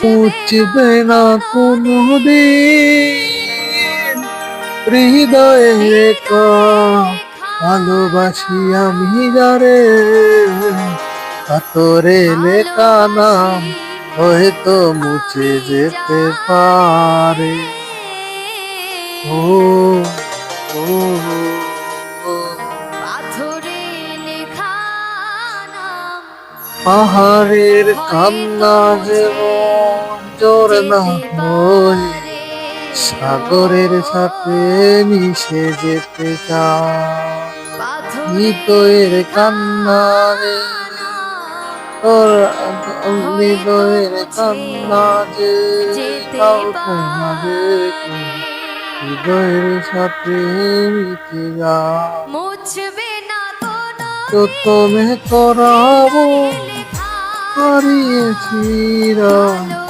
মুছবে না কোনোদিন হৃদয়ে রেখা ভালোবাসি আমি যারে, পাথরে লেখা নাম হয়তো মুছে যেতে পারে। ও ও ও, পাথরে লেখা নাম পাহাড়ের কান্না যেমন জোর না হয়ে সাগরের সাথে মিশে যেতে চায়, হৃদয়ের কান্না রে তোর হৃদয়ের কান্না যে কাউকে না দেখে হৃদয়ের সাথে মিশে যায়। মুছবে না কোনো তো তুমি করাবো লেখা হারিয়েছি